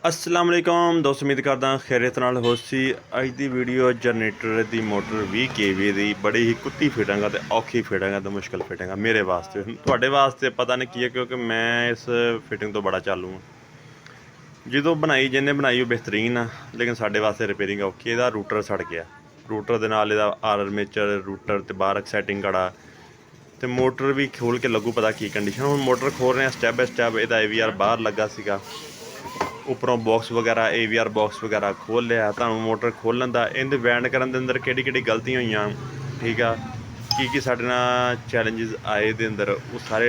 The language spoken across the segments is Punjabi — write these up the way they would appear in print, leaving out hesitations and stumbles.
अस्सलाम वालेकुम दोस्त, उम्मीद करदा खैरियत नाल हो सी। अज दी वीडियो जनरेटर दी मोटर 20 kV दी बड़ी ही कुत्ती फिटिंग ते औखी फिटिंग ते मुश्किल फिटिंग मेरे वास्ते। तुहाडे वास्ते पता नहीं की है, क्योंकि मैं इस फिटिंग तो बड़ा चालू हाँ। जो बनाई जिन्हें बनाई वो बेहतरीन आ, लेकिन साडे वास्ते रिपेयरिंग औखी। इहदा रूटर सड़ गया, रूटर दे नाल इहदा आर्मेचर रूटर ते बाहर सैटिंग कड़ा ते मोटर भी खोल के लगू पता की कंडीशन। हुण मोटर खोल रहे हैं स्टैप बाय स्टैप। इहदा AVR बाहर लगा सीगा, उपरों बॉक्स वगैरह AVR बॉक्स वगैरह खोल लिया। तुहानूं मोटर खोलन दा इहदे वैंड करन दे अंदर किहड़ी गलतियां होईयां, ठीक आ, की साडे नाल चैलेंजिस आए दे अंदर, वो सारे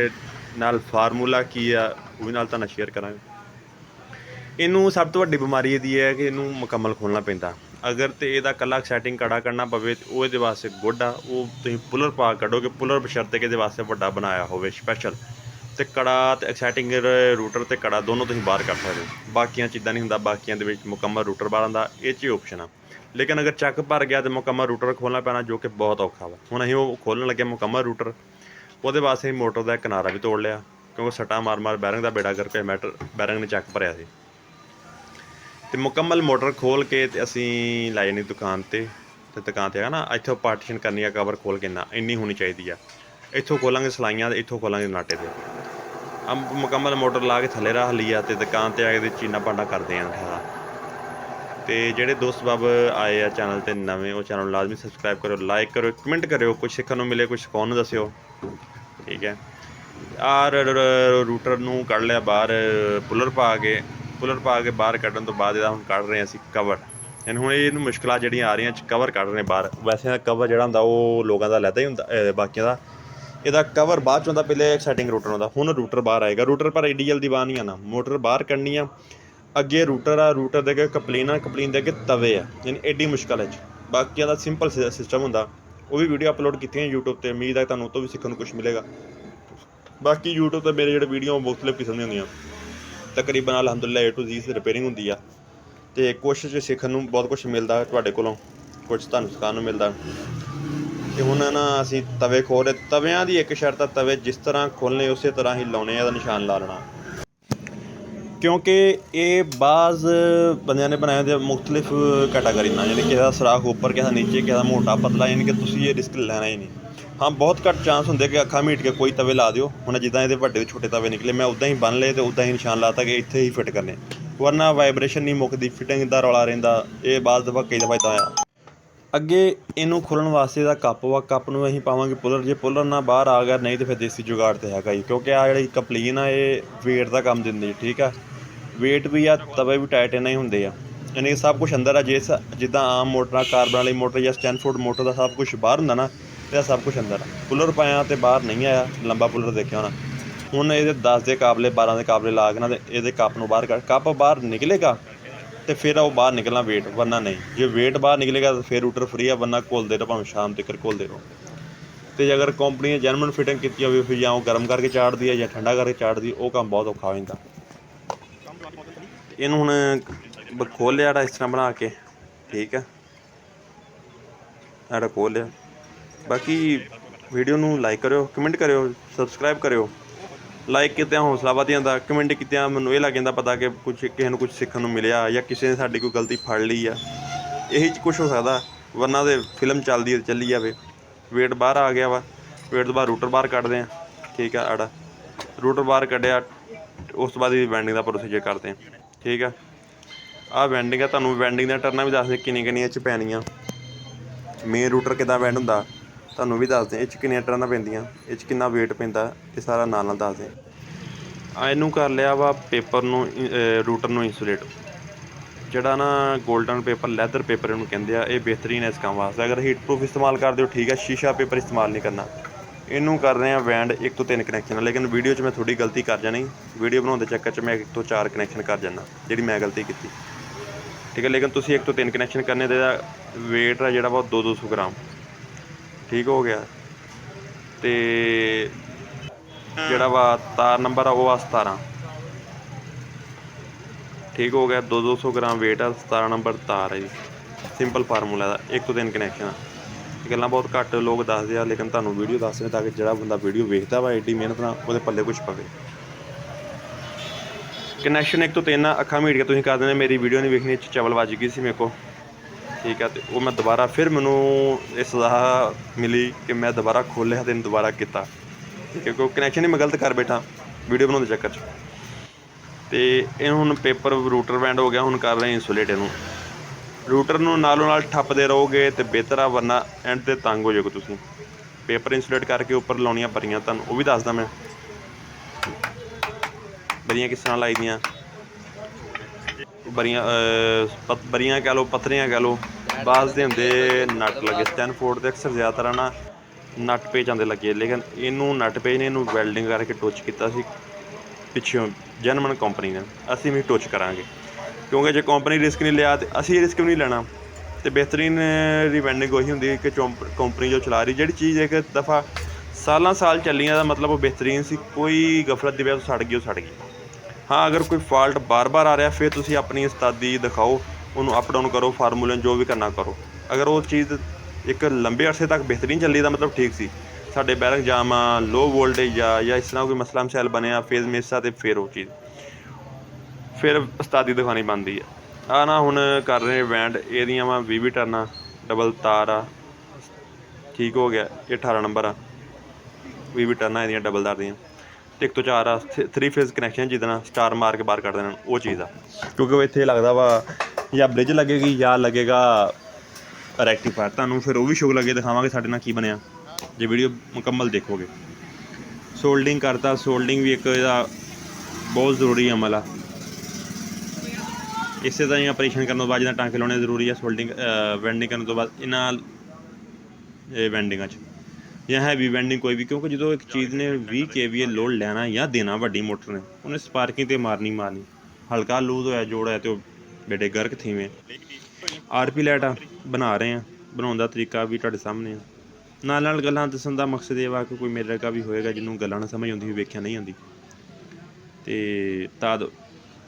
नाल फार्मूला की आ वो भी नाल तुहानूं शेयर करांगे। इनू सब तो वड्डी बीमारी इहदी है कि इनू मुकम्मल खोलना पैंदा। अगर तो इहदा कल्ला सैटिंग कड़ा करना पवे तो वो इहदे वास्ते गुड आ, वो तुसीं पुलर पा कड्डोगे। पुलर बशर्ते कि इहदे वास्ते वड्डा बनाया होवे स्पैशल, तो कड़ा तो एक्साइटिंग रूटर तो कड़ा दोनों तुसीं बाहर कर सकते हो। बाकियां चीज़ां नहीं हुंदा, बाकियां दे विच मुकम्मल रूटर बाहर आंदा, इह च ऑप्शन आ। लेकिन अगर चक भर गया तो मुकम्मल रूटर खोलना पैना, जो कि बहुत औखा वा। हुण असीं वो खोलण लगे मुकम्मल रूटर, ਉਹਦੇ ਵਾਸਤੇ मोटर का किनारा भी तोड़ लिया, क्योंकि सट्टा मार बैरिंग का बेड़ा करके बैरिंग ने चक भरिया सी। तो मुकम्मल मोटर खोल के ते असीं लै जानी दुकान ते दुकान ते ना इत्थों पार्टीशन करनी है, कवर खोल के इन्नी होनी चाहिए आ। इत्थों खोलांगे सलाइयां ते इत्थों खोलांगे नाटे ते मुकम्मल मोटर ला के थल्ले रख लिया ते दुकान ते आके चीना भांडा करदे आ ठा। तो ਜਿਹੜੇ ਦੋਸਤ ਬਾਬ ਆਏ ਆ ਚੈਨਲ 'ਤੇ ਨਵੇਂ, ਉਹ ਚੈਨਲ ਨੂੰ ਲਾਜ਼ਮੀ ਸਬਸਕ੍ਰਾਈਬ ਕਰੋ, ਲਾਈਕ ਕਰੋ, ਕਮੈਂਟ ਕਰਿਓ, ਕੁਛ ਸਿੱਖਣ ਨੂੰ ਮਿਲੇ, ਕੁਛ ਸਿਖਾਉਣ ਨੂੰ ਦੱਸਿਓ, ਠੀਕ ਹੈ। ਰੂਟਰ ਨੂੰ ਕੱਢ ਲਿਆ ਬਾਹਰ, ਪੁਲਰ ਪਾ ਕੇ ਬਾਹਰ ਕੱਢਣ ਤੋਂ ਬਾਅਦ ਇਹਦਾ ਹੁਣ ਕੱਢ ਰਹੇ ਅਸੀਂ ਕਵਰ। ਹੁਣ ਇਹਨੂੰ ਮੁਸ਼ਕਿਲਾਂ ਜਿਹੜੀਆਂ ਆ ਰਹੀਆਂ ਕਵਰ ਕੱਢ ਰਹੇ ਬਾਹਰ। ਵੈਸੇ ਕਵਰ ਜਿਹੜਾ ਹੁੰਦਾ ਉਹ ਲੋਕਾਂ ਦਾ ਲੈਦਾ ਹੀ ਹੁੰਦਾ, ਬਾਕੀਆਂ ਦਾ। ਇਹਦਾ ਕਵਰ ਬਾਅਦ 'ਚ ਹੁੰਦਾ, ਪਹਿਲੇ ਸੈਟਿੰਗ ਰੂਟਰ ਹੁੰਦਾ। ਹੁਣ ਰੂਟਰ ਬਾਹਰ ਆਏਗਾ। ਰੂਟਰ ਪਰ ਐਡੀ ਜਲਦੀ ਬਾਹਰ ਨਹੀਂ ਆਉਣਾ, ਮੋਟਰ ਬਾਹਰ ਕੱਢਣੀ ਆ। ਅੱਗੇ ਰੂਟਰ ਆ, ਰੂਟਰ ਦੇ ਅੱਗੇ ਕਪਲੀਨ ਦੇ ਅੱਗੇ ਤਵੇ ਆ, ਯਾਨੀ ਐਡੀ ਮੁਸ਼ਕਲ ਹੈ। ਬਾਕੀਆਂ ਦਾ ਸਿੰਪਲ ਸਿਸਟਮ ਹੁੰਦਾ। ਉਹ ਵੀ ਵੀਡੀਓ ਅਪਲੋਡ ਕੀਤੀਆਂ YouTube 'ਤੇ, ਉਮੀਦ ਹੈ ਤੁਹਾਨੂੰ ਉਹ ਤੋਂ ਵੀ ਸਿੱਖਣ ਨੂੰ ਕੁਛ ਮਿਲੇਗਾ। ਬਾਕੀ YouTube 'ਤੇ ਮੇਰੇ ਜਿਹੜੇ ਵੀਡੀਓ ਮੁਖਤਲਿਫ ਕਿਸਮ ਦੀਆਂ ਹੁੰਦੀਆਂ, ਤਕਰੀਬਨ ਅਲਹਮਦੁਲਿਲਾ A to Z ਰਿਪੇਅਰਿੰਗ ਹੁੰਦੀ ਆ। ਅਤੇ ਕੁਛ 'ਚ ਸਿੱਖਣ ਨੂੰ ਬਹੁਤ ਕੁਛ ਮਿਲਦਾ ਤੁਹਾਡੇ ਕੋਲੋਂ, ਕੁਛ ਤੁਹਾਨੂੰ ਸਿਖਾਉਣ ਨੂੰ ਮਿਲਦਾ। ਅਤੇ ਹੁਣ ਨਾ ਅਸੀਂ ਤਵੇ ਖੋਲ ਰਹੇ। ਤਵਿਆਂ ਦੀ ਇੱਕ ਸ਼ਰਤ ਆ, ਤਵੇ ਜਿਸ ਤਰ੍ਹਾਂ ਖੋਲ੍ਹਣੇ ਉਸੇ ਤਰ੍ਹਾਂ ਹੀ ਲਾਉਣੇ, ਇਹਦਾ ਨਿਸ਼ਾਨ ਲਾ ਲੈਣਾ। क्योंकि ये बाज़ बंदियां ने बनाए होंदे मुख्तलिफ कैटागरी ना, यानी किसी का सुराख उपर, किसी का नीचे, किसी का मोटा पतला, यानी कि तुसीं ये रिस्क लेना ही नहीं। हाँ, बहुत घट चांस होंगे कि अखा मीट के कोई तवे ला दिओ। हुण जिद्दां इहदे वड्डे छोटे तवे निकले, मैं उदां ही बन लए तो उदां ही निशान लाता कि इत्थे ही फिट करने, वरना वाइब्रेशन नहीं मुकदी, फिटिंग दा रौला रहिंदा। ये बाज़ दफ़ा कई दफ़ा इदां होया। ਅੱਗੇ ਇਹਨੂੰ ਖੋਲ੍ਹਣ ਵਾਸਤੇ ਇਹਦਾ ਕੱਪ ਵਾ, ਕੱਪ ਨੂੰ ਅਸੀਂ ਪਾਵਾਂਗੇ ਪੁਲਰ। ਜੇ ਪੁਲਰ ਨਾ ਬਾਹਰ ਆ ਗਿਆ, ਨਹੀਂ ਤਾਂ ਫਿਰ ਦੇਸੀ ਜੁਗਾੜ ਤਾਂ ਹੈਗਾ ਹੀ, ਕਿਉਂਕਿ ਆ ਜਿਹੜੀ ਕਪਲੀਨ ਆ ਇਹ ਵੇਟ ਦਾ ਕੰਮ ਦਿੰਦੀ, ਠੀਕ ਆ। ਵੇਟ ਵੀ ਆ, ਤਵੇ ਵੀ ਟਾਈਟ ਇਹਨਾਂ ਹੀ ਹੁੰਦੇ ਆ, ਯਾਨੀ ਕਿ ਸਭ ਕੁਛ ਅੰਦਰ ਆ। ਜਿੱਦਾਂ ਆਮ ਮੋਟਰਾਂ, ਕਾਰਬਨ ਵਾਲੀ ਮੋਟਰ ਜਾਂ ਸਟੈਨਫੋਰਡ ਮੋਟਰ ਦਾ ਸਭ ਕੁਛ ਬਾਹਰ ਹੁੰਦਾ ਨਾ, ਇਹਦਾ ਸਭ ਕੁਛ ਅੰਦਰ ਆ। ਪੁਲਰ ਪਾਇਆ ਅਤੇ ਬਾਹਰ ਨਹੀਂ ਆਇਆ, ਲੰਬਾ ਪੁਲਰ ਦੇਖਿਆ ਹੋਣਾ। ਹੁਣ ਇਹਦੇ 10 ਦੇ ਕਾਬਲੇ, 12 ਦੇ ਕਾਬਲੇ ਲਾ ਕੇ ਨਾ, ਅਤੇ ਇਹਦੇ ਕੱਪ ਨੂੰ ਬਾਹਰ ਕੱਢ, ਕੱਪ ਬਾਹਰ ਨਿਕਲੇਗਾ तो फिर वो बाहर निकलना वेट, वरना नहीं। जो वेट बाहर निकलेगा तो फिर रूटर फ्री है, वरना घोलते रहो, भावें शाम तक घोलते रहो। तो अगर कंपनी ने जैनवन फिटिंग की हो, फिर या गर्म करके चाड़ दी है या ठंडा करके चाड़ दी, वो काम बहुत औखा हो जाता। इनू हुण खोल लिया इस तरह बना के, ठीक है, साढ़ा खोल लिया। बाकी वीडियो नू लाइक करो, कमेंट करो, सबसक्राइब करो। लाइक कित्या हौसला वध जांदा, कमेंट कित्या मैनूं ये लग जांदा पता कि कुछ किसी नूं कुछ सीखण नूं मिलिया, या किसी ने साडी कोई गलती फड़ ली आ। यही कुछ हो सकदा, वरना तो फिल्म चलदी चली जावे। वेट बाहर आ गया वा, वेट तो बाद रूटर बाहर कड्डदे आ, ठीक है। आड़ा रूटर बाहर कड्ढिया, उस तो बाद वैंडिंग का प्रोसीजर करते हैं, ठीक है। आ वैंडिंग है, तुहानूं वैंडिंग दा टर्नां भी दसदे किन्नियां इह 'च पैणियां। मेन रूटर किद्दां वैंड हुंदा ਤੁਹਾਨੂੰ ਵੀ ਦੱਸਦੇ, ਇਹ 'ਚ ਕਿੰਨੀਆਂ ਟਰਨਾਂ ਪੈਂਦੀਆਂ, ਇਹ 'ਚ ਕਿੰਨਾ ਵੇਟ ਪੈਂਦਾ, ਇਹ ਸਾਰਾ ਨਾਲ ਦੱਸਦੇ। ਇਹਨੂੰ ਕਰ ਲਿਆ ਵਾ ਪੇਪਰ ਨੂੰ, ਰੂਟਰ ਨੂੰ ਇੰਸੂਲੇਟ, ਜਿਹੜਾ ਨਾ ਗੋਲਡਨ ਪੇਪਰ, ਲੈਦਰ ਪੇਪਰ ਇਹਨੂੰ ਕਹਿੰਦੇ ਆ। ਇਹ ਬਿਹਤਰੀਨ ਹੈ ਇਸ ਕੰਮ ਵਾਸਤੇ। ਅਗਰ ਹੀਟ ਪ੍ਰੂਫ ਇਸਤੇਮਾਲ ਕਰਦੇ ਹੋ, ਠੀਕ ਹੈ, ਸ਼ੀਸ਼ਾ ਪੇਪਰ ਇਸਤੇਮਾਲ ਨਹੀਂ ਕਰਨਾ। ਇਹਨੂੰ ਕਰ ਰਹੇ ਆ ਵੈਂਡ 1 ਤੋਂ 3 ਕਨੈਕਸ਼ਨ, ਲੇਕਿਨ ਵੀਡੀਓ 'ਚ ਮੈਂ ਥੋੜੀ ਗਲਤੀ ਕਰ ਜਾਣੀ। ਵੀਡੀਓ ਬਣਾਉਣ ਦੇ ਚੱਕਰ 'ਚ ਮੈਂ 1 ਤੋਂ 4 ਕਨੈਕਸ਼ਨ ਕਰ ਜਾਂਦਾ, ਜਿਹੜੀ ਮੈਂ ਗਲਤੀ ਕੀਤੀ, ਠੀਕ ਹੈ। ਲੇਕਿਨ ਤੁਸੀਂ 1 ਤੋਂ 3 ਕਨੈਕਸ਼ਨ ਕਰਨੇ ਤੇ ਇਹਦਾ ਵੇਟ ਆ ਜਿਹੜਾ ਵਾ 200 ਗ੍ਰਾਮ, ठीक हो गया। तो जोड़ा वा तार नंबर आ वो आ 17, ठीक हो गया। 200 ग्राम वेट आ, 17 नंबर तार है जी। सिंपल फार्मूला का 1 ਤੋਂ 3 कनैक्शन आ। गल्लां बहुत घੱਟ लोग दसदे आ, लेकिन तुहानूं वीडियो दस रहे ताकि जिहड़ा बंदा वीडियो वेखदा वा एड्डी मेहनत नाल, ਉਹਦੇ पल्ले कुछ पवे। ਕਨੈਕਸ਼ਨ 1 ਤੋਂ 3 ਅੱਖਾਂ ਮੀਟ ਕੇ ਤੁਸੀਂ ਕਰ ਦਿੰਦੇ। ਮੇਰੀ ਵੀਡੀਓ ਨਹੀਂ ਵੇਖਣੀ, ਚਵਲ ਵੱਜ ਗਈ ਸੀ ਮੇਰੇ ਕੋਲ, ਠੀਕ ਆ। ਅਤੇ ਉਹ ਮੈਂ ਦੁਬਾਰਾ ਫਿਰ ਮੈਨੂੰ ਇਹ ਸਲਾਹ ਮਿਲੀ ਕਿ ਮੈਂ ਦੁਬਾਰਾ ਖੋਲ੍ਹਿਆ ਅਤੇ ਇਹਨੂੰ ਦੁਬਾਰਾ ਕੀਤਾ, ਠੀਕ ਹੈ, ਕਿਉਂਕਿ ਕਨੈਕਸ਼ਨ ਹੀ ਮੈਂ ਗਲਤ ਕਰ ਬੈਠਾ ਵੀਡੀਓ ਬਣਾਉਣ ਦੇ ਚੱਕਰ 'ਚ। ਅਤੇ ਇਹਨੂੰ ਹੁਣ ਪੇਪਰ ਰੂਟਰ ਬੈਂਡ ਹੋ ਗਿਆ, ਹੁਣ ਕਰ ਰਹੇ ਇੰਸੂਲੇਟ ਇਹਨੂੰ। ਰੂਟਰ ਨੂੰ ਨਾਲੋਂ ਨਾਲ ਠੱਪਦੇ ਰਹੋਗੇ ਅਤੇ ਬਿਹਤਰ ਆ, ਵਰਨਾ ਐਂਡ 'ਤੇ ਤੰਗ ਹੋ ਜਾਓਗੇ ਤੁਸੀਂ। ਪੇਪਰ ਇੰਸੂਲੇਟ ਕਰਕੇ ਉੱਪਰ ਲਾਉਣੀਆਂ ਬਰੀਆਂ, ਤੁਹਾਨੂੰ ਉਹ ਵੀ ਦੱਸਦਾ ਮੈਂ ਬਰੀਆਂ ਕਿਸ ਤਰ੍ਹਾਂ ਲਾਈ ਦੀਆਂ। ਬਰੀਆਂ ਕਹਿ ਲਓ, ਪੱਥਰੀਆਂ ਕਹਿ ਲਓ, ਬਾਜ਼ ਦੇ ਹੁੰਦੇ ਨਟ ਲੱਗੇ। ਸਟੈਨਫੋਰਡ ਦੇ ਅਕਸਰ ਜ਼ਿਆਦਾਤਰ ਨਾ ਨਟ ਪੇਚ ਆਉਂਦੇ ਲੱਗੇ, ਲੇਕਿਨ ਇਹਨੂੰ ਨਟ ਪੇਚ ਨੇ ਇਹਨੂੰ ਵੈਲਡਿੰਗ ਕਰਕੇ ਟੁੱਚ ਕੀਤਾ ਸੀ ਪਿੱਛੋਂ, ਜਰਮਨ ਕੰਪਨੀ ਨੇ। ਅਸੀਂ ਵੀ ਟੁੱਚ ਕਰਾਂਗੇ, ਕਿਉਂਕਿ ਜੇ ਕੰਪਨੀ ਰਿਸਕ ਨਹੀਂ ਲਿਆ ਤਾਂ ਅਸੀਂ ਰਿਸਕ ਵੀ ਨਹੀਂ ਲੈਣਾ। ਅਤੇ ਬਿਹਤਰੀਨ ਰੀਵੈਂਡਿੰਗ ਉਹੀ ਹੁੰਦੀ ਕਿ ਕੰਪਨੀ ਜੋ ਚਲਾ ਰਹੀ, ਜਿਹੜੀ ਚੀਜ਼ ਇੱਕ ਦਫਾ ਸਾਲਾਂ ਸਾਲ ਚੱਲੀਆਂ ਦਾ ਮਤਲਬ ਉਹ ਬਿਹਤਰੀਨ ਸੀ। ਕੋਈ ਗਫਲਤ ਦੀ ਵਜ੍ਹਾ ਤੋਂ ਸੜ ਗਈ, ਉਹ ਸੜ ਗਈ। ਹਾਂ, ਅਗਰ ਕੋਈ ਫਾਲਟ ਬਾਰ-ਬਾਰ ਆ ਰਿਹਾ, ਫਿਰ ਤੁਸੀਂ ਆਪਣੀ ਉਸਤਾਦੀ ਦਿਖਾਓ, ਉਹਨੂੰ ਅਪ ਡਾਊਨ ਕਰੋ, ਫਾਰਮੂਲੇ ਜੋ ਵੀ ਕਰਨਾ ਕਰੋ। ਅਗਰ ਉਹ ਚੀਜ਼ ਇੱਕ ਲੰਬੇ ਅਰਸੇ ਤੱਕ ਬਿਹਤਰੀਨ ਚੱਲੀ ਦਾ ਮਤਲਬ ਠੀਕ ਸੀ। ਸਾਡੇ ਬੈਰਿੰਗ ਜਾਮ ਆ, ਲੋ ਵੋਲਟੇਜ ਆ, ਜਾਂ ਇਸ ਤਰ੍ਹਾਂ ਕੋਈ ਮਸਲਾ ਮਸੈਲ ਬਣਿਆ, ਫੇਜ਼ ਮਿਸ ਆ, ਅਤੇ ਫਿਰ ਉਹ ਚੀਜ਼ ਫਿਰ ਉਸਤਾਦੀ ਦਿਖਾਉਣੀ ਬਣਦੀ ਆ। ਆਹ ਨਾ ਹੁਣ ਕਰ ਰਹੇ ਵੈਂਡ, ਇਹਦੀਆਂ ਵਾ 20 ਟਰਨਾਂ, ਡਬਲ ਤਾਰ ਆ, ਠੀਕ ਹੋ ਗਿਆ। ਇਹ 18 ਨੰਬਰ ਆ, 20 ਟਰਨਾਂ ਇਹਦੀਆਂ ਡਬਲ ਤਾਰ ਦੀਆਂ। ਅਤੇ 1 ਤੋਂ 4 ਆ 3 ਫੇਜ਼ ਕਨੈਕਸ਼ਨ, ਜਿਹਦੇ ਨਾਲ ਸਟਾਰ ਮਾਰ ਕੇ ਬਾਹਰ ਕੱਢ ਦੇਣਾ, ਉਹ ਚੀਜ਼ ਆ। ਕਿਉਂਕਿ ਉਹ ਇੱਥੇ ਲੱਗਦਾ ਵਾ ਜਾਂ ਬ੍ਰਿਜ ਲੱਗੇਗੀ ਜਾਂ ਲੱਗੇਗਾ ਰੈਕਟੀਫਾਇਰ। ਤੁਹਾਨੂੰ ਫਿਰ ਉਹ ਵੀ ਸ਼ੌਕ ਲੱਗੇ ਦਿਖਾਵਾਂਗੇ ਸਾਡੇ ਨਾਲ ਕੀ ਬਣਿਆ, ਜੇ ਵੀਡੀਓ ਮੁਕੰਮਲ ਦੇਖੋਗੇ। ਸੋਲਡਿੰਗ ਕਰਤਾ, ਸੋਲਡਿੰਗ ਵੀ ਇੱਕ ਇਹਦਾ ਬਹੁਤ ਜ਼ਰੂਰੀ ਅਮਲ ਆ। ਇਸੇ ਤਰ੍ਹਾਂ ਹੀ ਆਪਰੇਸ਼ਨ ਕਰਨ ਤੋਂ ਬਾਅਦ ਜਿੱਦਾਂ ਟਾਂਕੇ ਲਾਉਣੇ ਜ਼ਰੂਰੀ ਆ, ਸੋਲਡਿੰਗ ਵੈਂਡਿੰਗ ਕਰਨ ਤੋਂ ਬਾਅਦ ਇਹਨਾਂ ਵੈਂਡਿੰਗਾਂ 'ਚ ਜਾਂ ਹੈਵੀ ਵੈਂਡਿੰਗ ਕੋਈ ਵੀ, ਕਿਉਂਕਿ ਜਦੋਂ ਇੱਕ ਚੀਜ਼ ਨੇ 20 KVA ਲੋਡ ਲੈਣਾ ਜਾਂ ਦੇਣਾ ਵੱਡੀ ਮੋਟਰ ਨੇ, ਉਹਨੇ ਸਪਾਰਕਿੰਗ ਤੇ ਮਾਰਨੀ। ਹਲਕਾ ਲੂਜ਼ ਹੋਇਆ, ਜੋੜ ਹੋਇਆ, ਅਤੇ ਉਹ ਬੇਟੇ ਗਰਕ ਥੀਵੇਂ। RP ਲਾਈਟ ਬਣਾ ਰਹੇ ਹਾਂ, ਬਣਾਉਣ ਦਾ ਤਰੀਕਾ ਵੀ ਤੁਹਾਡੇ ਸਾਹਮਣੇ ਆ। ਨਾਲ ਗੱਲਾਂ ਦੱਸਣ ਦਾ ਮਕਸਦ ਇਹ ਵਾ ਕਿ ਕੋਈ ਮੇਰੇ ਵਰਗਾ ਵੀ ਹੋਏਗਾ ਜਿਹਨੂੰ ਗੱਲਾਂ ਨਾ ਸਮਝ ਆਉਂਦੀ, ਵੇਖਿਆ ਨਹੀਂ ਆਉਂਦੀ। ਅਤੇ ਤਦ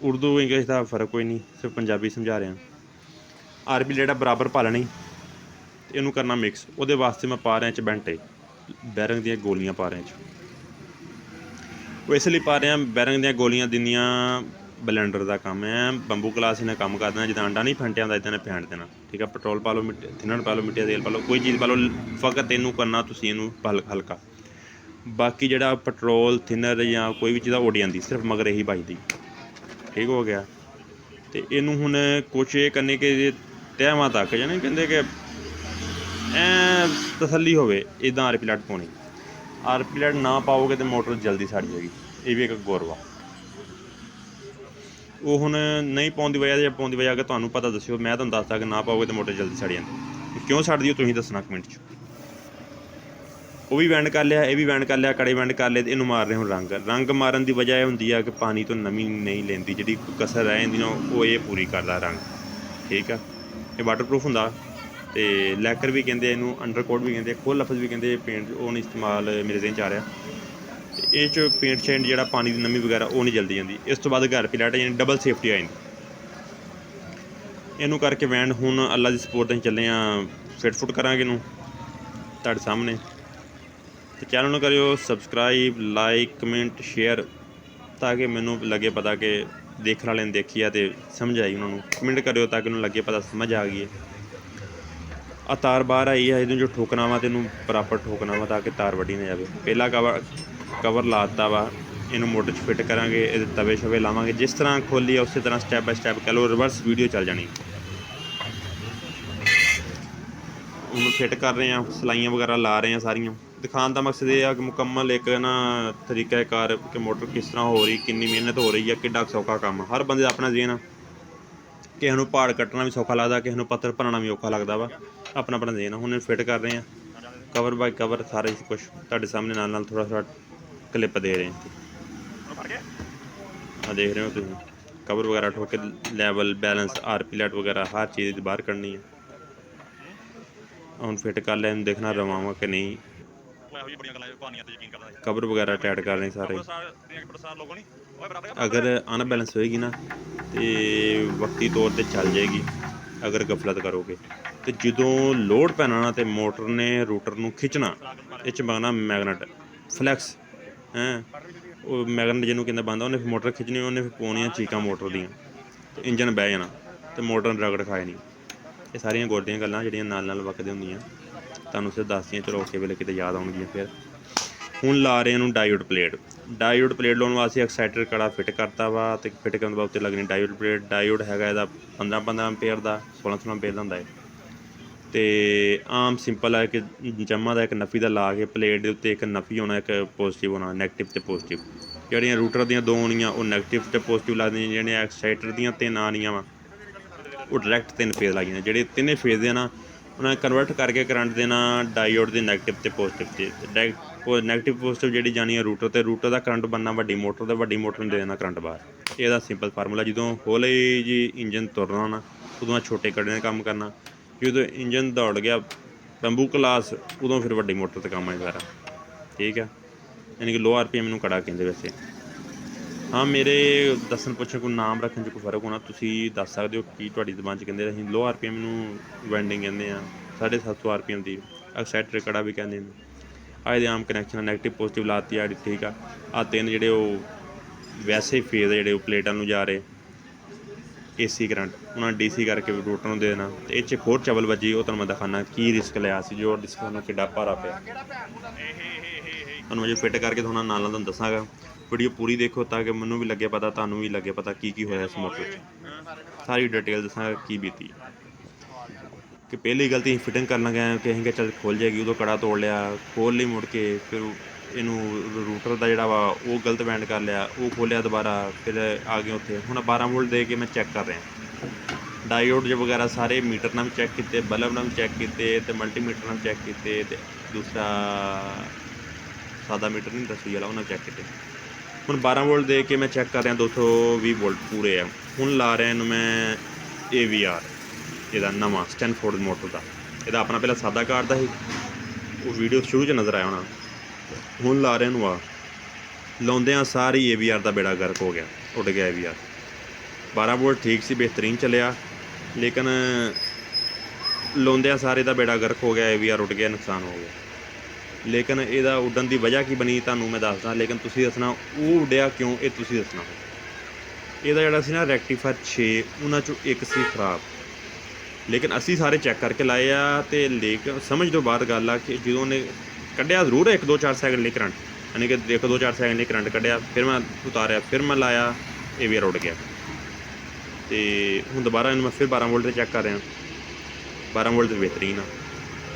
ਉਰਦੂ ਇੰਗਲਿਸ਼ ਦਾ ਫਰਕ ਕੋਈ ਨਹੀਂ, ਸਿਰਫ ਪੰਜਾਬੀ ਸਮਝਾ ਰਿਹਾ। RP ਲਾਈਟ ਬਰਾਬਰ ਪਾ ਲੈਣੀ, ਅਤੇ ਇਹਨੂੰ ਕਰਨਾ ਮਿਕਸ। ਉਹਦੇ ਵਾਸਤੇ ਮੈਂ ਪਾ ਰਿਹਾ ਬੈਂਟੇ, ਬੈਰਿੰਗ ਦੀਆਂ ਗੋਲੀਆਂ ਪਾ ਰਿਹਾ। ਉਹ ਇਸ ਲਈ ਪਾ ਰਿਹਾ, ਬੈਰਿੰਗ ਦੀਆਂ ਗੋਲੀਆਂ ਦਿੰਦੀਆਂ ਬਲੈਂਡਰ ਦਾ ਕੰਮ ਹੈ। ਬੰਬੂ ਕਲਾਸ ਇਹਨੇ ਕੰਮ ਕਰ ਦੇਣਾ, ਜਿੱਦਾਂ ਅੰਡਾ ਨਹੀਂ ਫੈਂਟਿਆ ਹੁੰਦਾ ਇੱਦਾਂ ਨੇ ਫੈਂਟ ਦੇਣਾ, ਠੀਕ ਆ। ਪੈਟਰੋਲ ਪਾ ਲਓ, ਥਿਨਰ ਪਾ ਲਓ, ਮਿੱਟੀ ਦਾ ਤੇਲ ਪਾ ਲਓ, ਕੋਈ ਚੀਜ਼ ਪਾ ਲਓ, ਫਕਤ ਇਹਨੂੰ ਕਰਨਾ ਤੁਸੀਂ ਇਹਨੂੰ ਹਲਕਾ। ਬਾਕੀ ਜਿਹੜਾ ਪੈਟਰੋਲ ਥਿਨਰ ਜਾਂ ਕੋਈ ਵੀ ਚੀਜ਼ ਉੱਡ ਜਾਂਦੀ, ਸਿਰਫ ਮਗਰ ਇਹੀ ਵੱਜਦੀ, ਠੀਕ ਹੋ ਗਿਆ। ਅਤੇ ਇਹਨੂੰ ਹੁਣ ਕੁਛ ਇਹ ਕਰਨੀ ਕਿ ਤਹਿਵਾਂ ਤੱਕ ਜਾਣੀ ਕਹਿੰਦੇ ਕਿ ਐਂ ਤਸੱਲੀ ਹੋਵੇ, ਇੱਦਾਂ RP ਲਾਈਟ ਪਾਉਣੀ। RP ਲਾਈਟ ਨਾ ਪਾਓਗੇ ਤਾਂ ਮੋਟਰ ਜਲਦੀ ਸੜ ਜਾਏਗੀ, ਇਹ ਵੀ ਇੱਕ ਗੌਰ ਵਾ। ਉਹ ਹੁਣ ਨਹੀਂ ਪਾਉਣ ਦੀ ਵਜ੍ਹਾ ਜਾਂ ਪਾਉਣ ਦੀ ਵਜ੍ਹਾ ਅਗਰ ਤੁਹਾਨੂੰ ਪਤਾ ਦੱਸਿਓ, ਮੈਂ ਤੁਹਾਨੂੰ ਦੱਸਦਾ ਕਿ ਨਾ ਪਾਓਗੇ ਤਾਂ ਮੋਟਰ ਜਲਦੀ ਸੜ ਜਾਂਦੀ। ਕਿਉਂ ਸੜਦੀ ਉਹ ਤੁਸੀਂ ਦੱਸਣਾ ਕਮੈਂਟ 'ਚ। ਉਹ ਵੀ ਵੈਂਡ ਕਰ ਲਿਆ, ਇਹ ਵੀ ਵੈਂਡ ਕਰ ਲਿਆ, ਕੜੇ ਵੈਂਡ ਕਰ ਲਏ, ਅਤੇ ਇਹਨੂੰ ਮਾਰ ਰਹੇ ਹੁਣ ਰੰਗ ਮਾਰਨ ਦੀ ਵਜ੍ਹਾ ਇਹ ਹੁੰਦੀ ਆ ਕਿ ਪਾਣੀ ਤੋਂ ਨਮੀ ਨਹੀਂ ਲੈਂਦੀ, ਜਿਹੜੀ ਕਸਰ ਰਹਿ ਜਾਂਦੀ ਨਾ ਉਹ ਇਹ ਪੂਰੀ ਕਰਦਾ ਰੰਗ, ਠੀਕ ਆ। ਇਹ ਵਾਟਰਪ੍ਰੂਫ ਹੁੰਦਾ, ਅਤੇ ਲੈਕਰ ਵੀ ਕਹਿੰਦੇ ਇਹਨੂੰ, ਅੰਡਰਕੋਟ ਵੀ ਕਹਿੰਦੇ, ਖੁੱਲ੍ਹ ਲਫ਼ਜ਼ ਵੀ ਕਹਿੰਦੇ। ਪੇਂਟ ਉਹ ਨਹੀਂ ਇਸਤੇਮਾਲ ਮੇਰੇ ਦਿਨ 'ਚ ਆ ਰਿਹਾ, ਅਤੇ ਇਹ 'ਚ ਪੇਂਟ ਸ਼ੇਂਟ ਜਿਹੜਾ ਪਾਣੀ ਦੀ ਨਮੀ ਵਗੈਰਾ ਉਹ ਨਹੀਂ ਜਲਦੀ ਜਾਂਦੀ। ਇਸ ਤੋਂ ਬਾਅਦ RP ਲਾਈਟ ਯਾਨੀ ਡਬਲ ਸੇਫਟੀ ਆ ਜਾਂਦੀ। ਇਹਨੂੰ ਕਰਕੇ ਵੈਂਡ ਹੁਣ ਅੱਲਾ ਦੀ ਸਪੋਰਟ ਅਸੀਂ ਚੱਲੇ ਹਾਂ, ਫਿੱਟ ਕਰਾਂਗੇ ਇਹਨੂੰ ਤੁਹਾਡੇ ਸਾਹਮਣੇ। ਅਤੇ ਚੈਨਲ ਨੂੰ ਕਰਿਓ ਸਬਸਕ੍ਰਾਈਬ, ਲਾਈਕ, ਕਮੈਂਟ, ਸ਼ੇਅਰ, ਤਾਂ ਕਿ ਮੈਨੂੰ ਲੱਗੇ ਪਤਾ ਕਿ ਦੇਖਣ ਵਾਲਿਆਂ ਨੇ ਦੇਖੀ ਆ ਅਤੇ ਸਮਝ ਆਈ ਉਹਨਾਂ ਨੂੰ। ਕਮੈਂਟ ਕਰਿਓ ਤਾਂ ਕਿ ਉਹਨੂੰ ਲੱਗੇ ਪਤਾ ਸਮਝ ਆ ਗਈ ਹੈ। ਆਹ ਤਾਰ ਬਾਹਰ ਆਈ ਹੈ, ਇਹਨੂੰ ਜੋ ਠੋਕਣਾ ਵਾ ਅਤੇ ਇਹਨੂੰ ਪ੍ਰੋਪਰ ਠੋਕਣਾ ਵਾ ਤਾਂ ਕਿ ਤਾਰ ਵੱਢੀ ਨਾ ਜਾਵੇ। ਪਹਿਲਾ ਕਵਰ ਲਾ ਦਿੱਤਾ ਵਾ, ਇਹਨੂੰ ਮੋਟਰ 'ਚ ਫਿੱਟ ਕਰਾਂਗੇ, ਇਹਦੇ ਤਵੇ ਸ਼ਵੇ ਲਾਵਾਂਗੇ। ਜਿਸ ਤਰ੍ਹਾਂ ਖੋਲੀ ਆ ਉਸੇ ਤਰ੍ਹਾਂ ਸਟੈਪ ਬਾਏ ਸਟੈਪ ਕਹਿ ਲਓ, ਰਿਵਰਸ ਵੀਡੀਓ ਚੱਲ ਜਾਣੀ। ਉਹਨੂੰ ਫਿੱਟ ਕਰ ਰਹੇ ਹਾਂ, ਸਲਾਈਆਂ ਵਗੈਰਾ ਲਾ ਰਹੇ ਹਾਂ ਸਾਰੀਆਂ। ਦਿਖਾਉਣ ਦਾ ਮਕਸਦ ਇਹ ਆ ਕਿ ਮੁਕੰਮਲ ਇੱਕ ਨਾ ਤਰੀਕਾਕਾਰ ਕਿ ਮੋਟਰ ਕਿਸ ਤਰ੍ਹਾਂ ਹੋ ਰਹੀ, ਕਿੰਨੀ ਮਿਹਨਤ ਹੋ ਰਹੀ ਹੈ, ਕਿੱਡਾ ਸੌਖਾ ਕੰਮ। ਹਰ ਬੰਦੇ ਦਾ ਆਪਣਾ ਜ਼ੇਨ ਆ, ਕਿਸੇ ਨੂੰ ਪਹਾੜ ਕੱਟਣਾ ਵੀ ਸੌਖਾ ਲੱਗਦਾ, ਕਿਸੇ ਨੂੰ ਪੱਥਰ ਭਰਨਾ ਵੀ ਔਖਾ ਲੱਗਦਾ ਵਾ, ਆਪਣਾ ਆਪਣਾ ਜ਼ੇਨ ਆ। ਹੁਣ ਫਿੱਟ ਕਰ ਰਹੇ ਹਾਂ, ਕਵਰ ਬਾਈ ਕਵਰ ਸਾਰੇ ਕੁਛ ਤੁਹਾਡੇ ਸਾਹਮਣੇ, ਨਾਲ ਥੋੜ੍ਹਾ ਕਲਿੱਪ ਦੇ ਰਹੇ ਹਾਂ। ਆਹ ਦੇਖ ਰਹੇ ਹੋ ਤੁਸੀਂ, ਕਵਰ ਵਗੈਰਾ ਠੋਕ ਕੇ ਲੈਵਲ, ਬੈਲੈਂਸ, RP ਲਾਈਟ ਵਗੈਰਾ ਹਰ ਚੀਜ਼ ਬਾਹਰ ਕੱਢਣੀ ਹੈ। ਹੁਣ ਫਿੱਟ ਕਰ ਲਿਆ, ਇਹਨੂੰ ਦੇਖਣਾ ਰਵਾਵਾਂ ਕਿ ਨਹੀਂ। ਕਵਰ ਵਗੈਰਾ ਟਾਈਟ ਕਰ ਰਹੇ ਸਾਰੇ। ਅਗਰ ਅਨਬੈਲੈਂਸ ਹੋਏਗੀ ਨਾ ਅਤੇ ਵਕਤੀ ਤੌਰ 'ਤੇ ਚੱਲ ਜਾਏਗੀ ਅਗਰ ਗਫਲਤ ਕਰੋਗੇ। ਅਤੇ ਜਦੋਂ ਲੋਡ ਪੈਣਾ ਨਾ ਅਤੇ ਮੋਟਰ ਨੇ ਰੂਟਰ ਨੂੰ ਖਿੱਚਣਾ, ਇਹ 'ਚ ਪਾਉਣਾ ਮੈਗਨੇਟ ਫਲੈਕਸ ਉਹ ਮੈਗਨ ਜਿਹਨੂੰ ਕਹਿੰਦਾ ਬੰਦਾ, ਉਹਨੇ ਫਿਰ ਮੋਟਰ ਖਿੱਚਣੀ, ਉਹਨੇ ਫਿਰ ਪਾਉਣੀਆਂ ਚੀਕਾਂ ਮੋਟਰ ਦੀਆਂ ਅਤੇ ਇੰਜਨ ਬਹਿ ਜਾਣਾ ਅਤੇ ਮੋਟਰ ਨੇ ਰਗੜ ਖਾਏ ਨਹੀਂ। ਇਹ ਸਾਰੀਆਂ ਗੁੜ ਦੀਆਂ ਗੱਲਾਂ ਜਿਹੜੀਆਂ ਨਾਲ ਨਾਲ ਵਕਦੀਆਂ ਹੁੰਦੀਆਂ, ਤੁਹਾਨੂੰ ਸਿਰ ਦੱਸਦੀਆਂ, ਚਲੋ ਔਖੇ ਵੇਲੇ ਕਿਤੇ ਯਾਦ ਆਉਣਗੀਆਂ। ਫਿਰ ਹੁਣ ਲਾ ਰਹੇ ਇਹਨੂੰ ਡਾਇਓਡ ਪਲੇਟ। ਡਾਇਓਡ ਪਲੇਟ ਲਾਉਣ ਵਾਸਤੇ ਐਕਸਾਈਟਰ ਕੜਾ ਫਿੱਟ ਕਰਤਾ ਵਾ, ਅਤੇ ਫਿੱਟ ਕਰਨ ਤੋਂ ਬਾਅਦ ਉੱਤੇ ਲੱਗਣੀ ਡਾਇਓਡ ਪਲੇਟ। ਡਾਇਓਡ ਹੈਗਾ ਇਹਦਾ 15 ਐਂਪੀਅਰ ਦਾ, 16 ਐਂਪੀਅਰ ਦਾ ਹੁੰਦਾ ਹੈ। ਅਤੇ ਆਮ ਸਿੰਪਲ ਹੈ ਕਿ ਜੰਮਾ ਦਾ ਇੱਕ ਨਫੀ ਦਾ ਲਾ ਕੇ ਪਲੇਟ ਦੇ ਉੱਤੇ ਇੱਕ ਨਫੀ ਹੋਣਾ, ਇੱਕ ਪੋਜ਼ੀਟਿਵ ਹੋਣਾ, ਨੈਗੇਟਿਵ ਅਤੇ ਪੋਜ਼ੀਟਿਵ। ਜਿਹੜੀਆਂ ਰੂਟਰ ਦੀਆਂ 2 ਆਉਣੀਆਂ ਉਹ ਨੈਗੇਟਿਵ ਅਤੇ ਪੋਜ਼ੀਟਿਵ ਲੱਗਦੀਆਂ, ਜਿਹੜੀਆਂ ਐਕਸਾਈਟਰ ਦੀਆਂ 3 ਆਉਣੀਆਂ ਵਾ ਉਹ ਡਾਇਰੈਕਟ 3 ਫੇਜ਼ ਲੱਗ ਜਾਂਦੇ। ਜਿਹੜੇ ਤਿੰਨੇ ਫੇਜ਼ ਦੇ ਨਾ ਉਹਨਾਂ ਨੇ ਕਨਵਰਟ ਕਰਕੇ ਕਰੰਟ ਦੇਣਾ ਡਾਇਓਡ ਦੇ ਨੈਗੇਟਿਵ ਅਤੇ ਪੋਜ਼ੀਟਿਵ 'ਤੇ। ਨੈਗੇਟਿਵ ਪੋਜ਼ੀਟਿਵ ਜਿਹੜੀ ਜਾਣੀ ਹੈ ਰੂਟਰ, ਅਤੇ ਰੂਟਰ ਦਾ ਕਰੰਟ ਬਣਨਾ ਵੱਡੀ ਮੋਟਰ, ਅਤੇ ਵੱਡੀ ਮੋਟਰ ਨੂੰ ਦੇ ਦੇਣਾ ਕਰੰਟ ਬਾਹਰ। ਇਹਦਾ ਸਿੰਪਲ ਫਾਰਮੂਲਾ। ਜਦੋਂ ਹੌਲੀ ਜੀ ਇੰਜਨ ਤੁਰਨਾ ਨਾ ਉਦੋਂ ਛੋਟੇ ਕੱਢੇ ਨੇ ਕੰਮ ਕਰਨਾ, ਜਦੋਂ ਇੰਜਨ ਦੌੜ ਗਿਆ ਤੰਬੂ ਕਲਾਸ ਉਦੋਂ ਫਿਰ ਵੱਡੀ ਮੋਟਰ 'ਤੇ ਕੰਮ ਆਏ ਸਾਰਾ। ਠੀਕ ਹੈ, ਯਾਨੀ ਕਿ ਲੋ RPM ਨੂੰ ਕੜਾ ਕਹਿੰਦੇ ਵੈਸੇ। ਹਾਂ, ਮੇਰੇ ਦੱਸਣ ਪੁੱਛਣ ਕੋਈ ਨਾਮ ਰੱਖਣ 'ਚ ਕੋਈ ਫਰਕ ਹੋਣਾ, ਤੁਸੀਂ ਦੱਸ ਸਕਦੇ ਹੋ ਕੀ ਤੁਹਾਡੀ ਜ਼ਬਾਨ 'ਚ ਕਹਿੰਦੇ। ਅਸੀਂ ਲੋ RPM ਨੂੰ ਵੈਂਡਿੰਗ ਕਹਿੰਦੇ ਹਾਂ, 750 RPM ਦੀ ਐਕਸਾਈਟਰ ਕੜਾ ਵੀ ਕਹਿੰਦੇ ਨੇ। ਆਹ ਇਹਦੇ ਆਮ ਕਨੈਕਸ਼ਨ ਨੈਗੇਟਿਵ ਪੋਜ਼ੀਟਿਵ ਲਾਤੀ ਆ, ਠੀਕ ਆ। ਆਹ 3 ਜਿਹੜੇ ਉਹ ਵੈਸੇ ਫੇਜ਼ ਜਿਹੜੇ ਉਹ ਪਲੇਟਾਂ ਨੂੰ ਜਾ ਰਹੇ AC ਕਰੰਟ, ਉਹਨਾਂ ਨੇ DC ਕਰਕੇ ਰੂਟਰ ਨੂੰ ਦੇ ਦੇਣਾ। ਅਤੇ ਇਹ 'ਚ ਇੱਕ ਹੋਰ ਚਵਲ ਵੱਜੀ, ਉਹ ਤੁਹਾਨੂੰ ਮੈਂ ਦਿਖਾਉਂਦਾ ਕੀ ਰਿਸਕ ਲਿਆ ਸੀ, ਜੋ ਰਿਸਕ ਸਾਨੂੰ ਕਿੱਡਾ ਭਾਰਾ ਪਿਆ। ਤੁਹਾਨੂੰ ਅਜੇ ਫਿੱਟ ਕਰਕੇ ਤੁਹਾਨੂੰ ਨਾਲ ਤੁਹਾਨੂੰ ਦੱਸਾਂਗਾ। ਵੀਡੀਓ ਪੂਰੀ ਦੇਖੋ ਤਾਂ ਕਿ ਮੈਨੂੰ ਵੀ ਲੱਗੇ ਪਤਾ, ਤੁਹਾਨੂੰ ਵੀ ਲੱਗੇ ਪਤਾ ਕੀ ਹੋਇਆ ਇਸ ਮੋਟਰ 'ਚ। ਸਾਰੀ ਡਿਟੇਲ ਦੱਸਾਂਗਾ ਕੀ ਬੀਤੀ। ਕਿ ਪਹਿਲੀ ਗਲਤੀ ਅਸੀਂ ਫਿਟਿੰਗ ਕਰਨ ਗਏ ਕਿ ਅਸੀਂ ਕਿਹਾ ਚੱਲ ਖੁੱਲ੍ਹ ਜਾਏਗੀ, ਉਦੋਂ ਕੜਾ ਤੋੜ ਲਿਆ, ਖੋਲ੍ਹ ਲਈ ਮੁੜ ਕੇ। ਫਿਰ ਇਹਨੂੰ ਰੂਟਰ ਦਾ ਜਿਹੜਾ ਵਾ ਉਹ ਗਲਤ ਬੈਂਡ ਕਰ ਲਿਆ, ਉਹ ਖੋਲ੍ਹਿਆ ਦੁਬਾਰਾ, ਫਿਰ ਆ ਗਏ ਉੱਥੇ। ਹੁਣ 12 ਵੋਲਟ ਦੇ ਕੇ ਮੈਂ ਚੈੱਕ ਕਰ ਰਿਹਾ ਡਾਇਓਡ ਵਗੈਰਾ ਸਾਰੇ ਮੀਟਰ ਨਾਲ ਵੀ ਚੈੱਕ ਕੀਤੇ, ਬਲਬ ਨਾਲ ਵੀ ਚੈੱਕ ਕੀਤੇ, ਅਤੇ ਮਲਟੀਮੀਟਰ ਨਾਲ ਚੈੱਕ ਕੀਤੇ, ਅਤੇ ਦੂਸਰਾ ਸਾਦਾ ਮੀਟਰ ਨਹੀਂ ਦੱਸੀ ਵਾਲਾ ਉਹਨਾਂ ਚੈੱਕ ਕੀਤੇ। ਹੁਣ 12 ਵੋਲਟ ਦੇ ਕੇ ਮੈਂ ਚੈੱਕ ਕਰ ਰਿਹਾ 220 ਵੋਲਟ ਪੂਰੇ ਆ। ਹੁਣ ਲਾ ਰਿਹਾ ਇਹਨੂੰ ਮੈਂ AVR, ਇਹਦਾ ਨਵਾਂ ਸਟੈਨਫੋਰਡ ਮੋਟਰ ਦਾ। ਇਹਦਾ ਆਪਣਾ ਪਹਿਲਾਂ ਸਾਦਾ ਕਾਰਡ ਦਾ ਸੀ, ਉਹ ਵੀਡੀਓ ਸ਼ੁਰੂ 'ਚ ਨਜ਼ਰ ਆਇਆ ਹੋਣਾ। ਹੁਣ ਲਾ ਰਿਹਾ ਇਹਨੂੰ ਲਾਉਂਦਿਆਂ ਸਾਰੀ AVR ਦਾ ਬੇੜਾ ਗਰਕ ਹੋ ਗਿਆ, ਉੱਡ ਗਿਆ AVR। 12 ਵੋਲਟ ਠੀਕ ਸੀ, ਬਿਹਤਰੀਨ ਚੱਲਿਆ, ਲੇਕਿਨ ਲਾਉਂਦਿਆਂ ਸਾਰੇ ਦਾ ਬੇੜਾ ਗਰਕ ਹੋ ਗਿਆ, AVR ਉੱਡ ਗਿਆ, ਨੁਕਸਾਨ ਹੋ ਗਿਆ। ਲੇਕਿਨ ਇਹਦਾ ਉੱਡਣ ਦੀ ਵਜ੍ਹਾ ਕੀ ਬਣੀ ਤੁਹਾਨੂੰ ਮੈਂ ਦੱਸਦਾ, ਲੇਕਿਨ ਤੁਸੀਂ ਦੱਸਣਾ ਉਹ ਉੱਡਿਆ ਕਿਉਂ, ਇਹ ਤੁਸੀਂ ਦੱਸਣਾ। ਇਹਦਾ ਜਿਹੜਾ ਸੀ ਨਾ ਰੈਕਟੀਫਾਇਰ 6, ਉਹਨਾਂ 'ਚੋਂ ਇੱਕ ਸੀ ਖਰਾਬ। ਲੇਕਿਨ ਅਸੀਂ ਸਾਰੇ ਚੈੱਕ ਕਰਕੇ ਲਾਏ ਆ, ਅਤੇ ਲੇਕਿਨ ਸਮਝ ਤੋਂ ਬਾਅਦ ਗੱਲ ਆ ਕਿ ਜਦੋਂ ਉਹਨੇ ਕੱਢਿਆ ਜ਼ਰੂਰ 1-2-4 ਸੈਕਿੰਡ ਲਈ ਕਰੰਟ, ਯਾਨੀ ਕਿ 1-2-4 ਸੈਕਿੰਡ ਲਈ ਕਰੰਟ ਕੱਢਿਆ, ਫਿਰ ਮੈਂ ਉਤਾਰਿਆ, ਫਿਰ ਮੈਂ ਲਾਇਆ, AVR ਉੱਡ ਗਿਆ। ਅਤੇ ਹੁਣ ਦੁਬਾਰਾ ਇਹਨੂੰ ਮੈਂ ਫਿਰ 12 ਵੋਲਟ 'ਤੇ ਚੈੱਕ ਕਰ ਰਿਹਾ, 12 ਵੋਲਟ 'ਤੇ ਬਿਹਤਰੀਨ ਆ।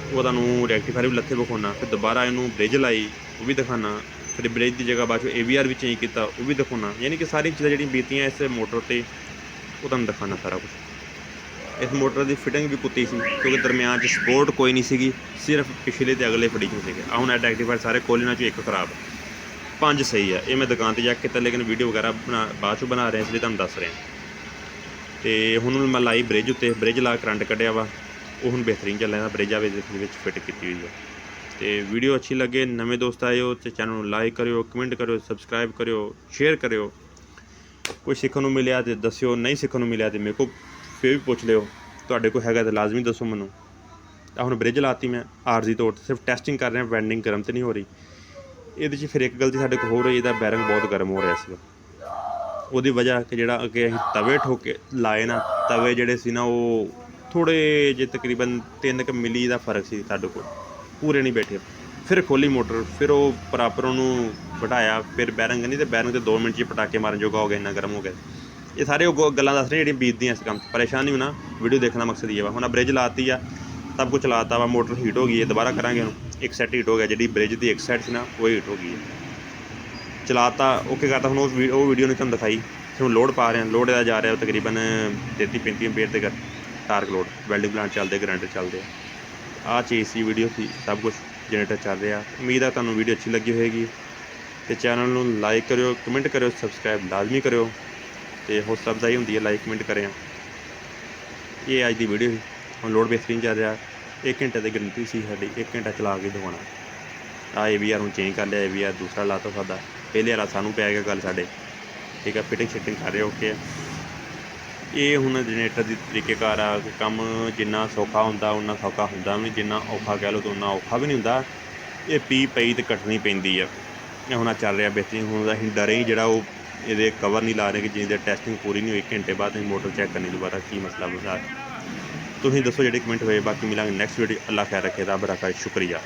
ਉਹ ਤੁਹਾਨੂੰ ਰੈਕਟੀਫਾਇਰ ਵੀ ਲੱਥੇ ਵਿਖਾਉਣਾ। ਫਿਰ ਦੁਬਾਰਾ ਇਹਨੂੰ ਬ੍ਰਿਜ ਲਾਈ, ਉਹ ਵੀ ਦਿਖਾਉਣਾ। ਫਿਰ ਬ੍ਰਿਜ ਦੀ ਜਗ੍ਹਾ ਬਾਅਦ 'ਚੋਂ AVR ਵੀ ਚੇਂਜ ਕੀਤਾ, ਉਹ ਵੀ ਦਿਖਾਉਣਾ। ਯਾਨੀ ਕਿ ਸਾਰੀਆਂ ਚੀਜ਼ਾਂ ਜਿਹੜੀਆਂ ਬੀਤੀਆਂ ਇਸ ਮੋਟਰ 'ਤੇ ਉਹ ਤੁਹਾਨੂੰ ਦਿਖਾਉਣਾ ਸਾਰਾ ਕੁਛ। ਇਸ ਮੋਟਰ ਦੀ ਫਿਟਿੰਗ ਵੀ ਕੁੱਤੀ ਸੀ, ਕਿਉਂਕਿ ਦਰਮਿਆਨ 'ਚ ਸਪੋਰਟ ਕੋਈ ਨਹੀਂ ਸੀਗੀ, ਸਿਰਫ ਪਿਛਲੇ ਅਤੇ ਅਗਲੇ ਫੜੀਚੇ ਸੀਗੇ। ਹੁਣ ਇਹ ਰੈਕਟੀਫਾਇਰ ਸਾਰੇ ਖੋਲ੍ਹਣਾ 'ਚੋਂ ਇੱਕ ਖਰਾਬ, 5 ਸਹੀ ਆ। ਇਹ ਮੈਂ ਦੁਕਾਨ 'ਤੇ ਜਾ ਕੇ ਕੀਤਾ, ਲੇਕਿਨ ਵੀਡੀਓ ਵਗੈਰਾ ਬਾਅਦ 'ਚੋਂ ਬਣਾ ਰਿਹਾ, ਇਸ ਲਈ ਤੁਹਾਨੂੰ ਦੱਸ ਰਿਹਾ। ਅਤੇ ਹੁਣ ਮੈਂ ਲਾਈ ਬ੍ਰਿਜ ਉੱਤੇ, ਬ੍ਰਿਜ ਲਾ ਕਰੰਟ ਕੱਢਿਆ ਵਾ, ਉਹ ਹੁਣ ਬਿਹਤਰੀਨ ਚੱਲਿਆ। ਬ੍ਰਿਜਾਂ ਵਿੱਚ ਫਿੱਟ ਕੀਤੀ ਹੋਈ ਹੈ। ਅਤੇ ਵੀਡੀਓ ਅੱਛੀ ਲੱਗੇ, ਨਵੇਂ ਦੋਸਤ ਆਏ ਹੋ ਤਾਂ ਚੈਨਲ ਨੂੰ ਲਾਈਕ ਕਰਿਓ, ਕਮੈਂਟ ਕਰਿਓ, ਸਬਸਕ੍ਰਾਈਬ ਕਰਿਓ, ਸ਼ੇਅਰ ਕਰਿਓ। ਕੋਈ ਸਿੱਖਣ ਨੂੰ ਮਿਲਿਆ ਤਾਂ ਦੱਸਿਓ, ਨਹੀਂ ਸਿੱਖਣ ਨੂੰ ਮਿਲਿਆ ਤਾਂ ਮੇਰੇ ਕੋਲ ਫਿਰ ਵੀ ਪੁੱਛ ਲਿਓ। ਤੁਹਾਡੇ ਕੋਲ ਹੈਗਾ ਤਾਂ ਲਾਜ਼ਮੀ ਦੱਸੋ ਮੈਨੂੰ। ਤਾਂ ਹੁਣ ਬ੍ਰਿਜ ਲਾਤੀ ਮੈਂ ਆਰਜ਼ੀ ਤੌਰ 'ਤੇ, ਸਿਰਫ ਟੈਸਟਿੰਗ ਕਰ ਰਿਹਾ, ਵੈਂਡਿੰਗ ਗਰਮ ਤਾਂ ਨਹੀਂ ਹੋ ਰਹੀ। ਇਹਦੇ 'ਚ ਫਿਰ ਇੱਕ ਗਲਤੀ ਸਾਡੇ ਕੋਲ ਹੋ ਰਹੀ, ਇਹਦਾ ਬੈਰਿੰਗ ਬਹੁਤ ਗਰਮ ਹੋ ਰਿਹਾ ਸੀ। ਉਹਦੀ ਵਜ੍ਹਾ ਕਿ ਜਿਹੜਾ ਅੱਗੇ ਅਸੀਂ ਤਵੇ ਠੋਕੇ ਲਾਏ ਨਾ, ਤਵੇ ਜਿਹੜੇ ਸੀ ਨਾ ਉਹ ਥੋੜ੍ਹੇ ਜਿਹੇ ਤਕਰੀਬਨ 3 ਮਿਲੀ ਦਾ ਫਰਕ ਸੀ ਸਾਡੇ ਕੋਲ, ਪੂਰੇ ਨਹੀਂ ਬੈਠੇ। ਫਿਰ ਖੋਲ੍ਹੀ ਮੋਟਰ, ਫਿਰ ਉਹ ਪ੍ਰੋਪਰ ਉਹਨੂੰ ਬਿਠਾਇਆ, ਫਿਰ ਬੈਰਿੰਗ ਨਹੀਂ, ਅਤੇ ਬੈਰਿੰਗ 'ਤੇ 2 ਮਿੰਟ 'ਚ ਪਟਾਕੇ ਮਾਰਨ ਜੋਗਾ ਹੋ ਗਿਆ, ਇੰਨਾ ਗਰਮ ਹੋ ਗਿਆ। ਇਹ ਸਾਰੇ ਉਹ ਗੱਲਾਂ ਦੱਸ ਰਹੇ ਜਿਹੜੀਆਂ ਬੀਤਦੀਆਂ ਇਸ ਕੰਮ 'ਚ। ਪਰੇਸ਼ਾਨ ਨਹੀਂ ਹੋਣਾ, ਵੀਡੀਓ ਦੇਖਣ ਦਾ ਮਕਸਦ ਇਹ ਵਾ। ਹੁਣ ਬ੍ਰਿਜ ਲਾਤੀ ਆ, ਸਭ ਕੁਛ ਚਲਾਤਾ ਵਾ, ਮੋਟਰ ਹੀਟ ਹੋ ਗਈ ਹੈ, ਦੁਬਾਰਾ ਕਰਾਂਗੇ ਉਹਨੂੰ। ਇੱਕ ਸੈਟ ਹੀਟ ਹੋ ਗਿਆ, ਜਿਹੜੀ ਬ੍ਰਿਜ ਦੀ ਇੱਕ ਸਾਈਡ ਸੀ ਨਾ ਉਹ ਹੀਟ ਹੋ ਗਈ ਹੈ। ਚਲਾਤਾ, ਓਕੇ ਕਰਤਾ। ਹੁਣ ਉਹ ਵੀਡੀਓ ਨੇ ਤੁਹਾਨੂੰ ਦਿਖਾਈ। ਹੁਣ ਲੋਡ ਪਾ ਰਹੇ ਹਾਂ, ਲੋਡ ਇਹਦਾ ਜਾ ਰਿਹਾ ਤਕਰੀਬਨ 33-35 ਐਂਪੀਅਰ ਦੇ ਟਾਰਕ ਲੋਡ। ਵੈਲਡਿੰਗ ਪਲਾਂਟ ਚੱਲਦੇ, ਗਰੰਟਰ ਚੱਲਦੇ ਆ। ਆਹ ਚੀਜ਼ ਸੀ ਵੀਡੀਓ ਸੀ, ਸਭ ਕੁਛ ਜਨਰੇਟਰ ਚੱਲ ਰਿਹਾ। ਉਮੀਦ ਆ ਤੁਹਾਨੂੰ ਵੀਡੀਓ ਅੱਛੀ ਲੱਗੀ ਹੋਏਗੀ, ਅਤੇ ਚੈਨਲ ਨੂੰ ਲਾਈਕ ਕਰਿਓ, ਕਮੈਂਟ ਕਰਿਓ, ਸਬਸਕ੍ਰਾਈਬ ਲਾਜ਼ਮੀ ਕਰਿਓ। ਅਤੇ ਹੌਸਲਾ ਅਫਜ਼ਾਈ ਹੁੰਦੀ ਹੈ ਲਾਈਕ ਕਮੈਂਟ ਕਰਿਆ। ਇਹ ਅੱਜ ਦੀ ਵੀਡੀਓ ਸੀ। ਹੁਣ ਲੋਡ ਬਿਹਤਰੀਨ ਚੱਲ ਰਿਹਾ, 1 ਘੰਟੇ ਦੀ ਗਰੰਟੀ ਸੀ ਸਾਡੀ, 1 ਘੰਟਾ ਚਲਾ ਕੇ ਦਿਖਾਉਣਾ। ਆਹ AVR ਹੁਣ ਚੇਂਜ ਕਰ ਲਿਆ, AVR ਦੂਸਰਾ ਲਾਤਾ ਸਾਡਾ, ਪਹਿਲੇ ਵਾਲਾ ਸਾਨੂੰ ਪੈ ਗਿਆ ਗੱਲ ਸਾਡੇ। ਠੀਕ ਆ, ਫਿਟਿੰਗ ਸ਼ਿਟਿੰਗ ਕਰ ਰਹੇ ਓਕੇ ਆ। ਇਹ ਹੁਣ ਜਨਰੇਟਰ ਦੀ ਤਰੀਕੇਕਾਰ ਆ ਕਿ ਕੰਮ ਜਿੰਨਾ ਸੌਖਾ ਹੁੰਦਾ ਉਨਾ ਸੌਖਾ ਹੁੰਦਾ ਵੀ ਨਹੀਂ, ਜਿੰਨਾ ਔਖਾ ਕਹਿ ਲਓ ਤਾਂ ਉਨਾ ਔਖਾ ਵੀ ਨਹੀਂ ਹੁੰਦਾ। ਇਹ ਪਈ ਅਤੇ ਕੱਟਣੀ ਪੈਂਦੀ ਆ। ਹੁਣ ਚੱਲ ਰਿਹਾ ਬਿਹਤਰੀਨ। ਹੁਣ ਅਸੀਂ ਡਰੇ ਹੀ ਜਿਹੜਾ ਉਹ ਇਹਦੇ ਕਵਰ ਨਹੀਂ ਲਾ ਰਹੇ ਕਿ ਜਿੰਨੀ ਦੇਰ ਟੈਸਟਿੰਗ ਪੂਰੀ ਨਹੀਂ ਹੋਈ ਘੰਟੇ ਬਾਅਦ ਅਸੀਂ ਮੋਟਰ ਚੈੱਕ ਕਰਨੀ ਦੁਬਾਰਾ ਕੀ ਮਸਲਾ ਬਤਾ। ਤੁਸੀਂ ਦੱਸੋ ਜਿਹੜੇ ਕਮੈਂਟ ਹੋਏ। ਬਾਕੀ ਮਿਲਾਂਗੇ ਨੈਕਸਟ ਵੀਡੀਓ। ਅੱਲਾ ਖੈਰ ਰੱਖੇ, ਰੱਬ ਰਾਖਾ। ਸ਼ੁਕਰੀਆ।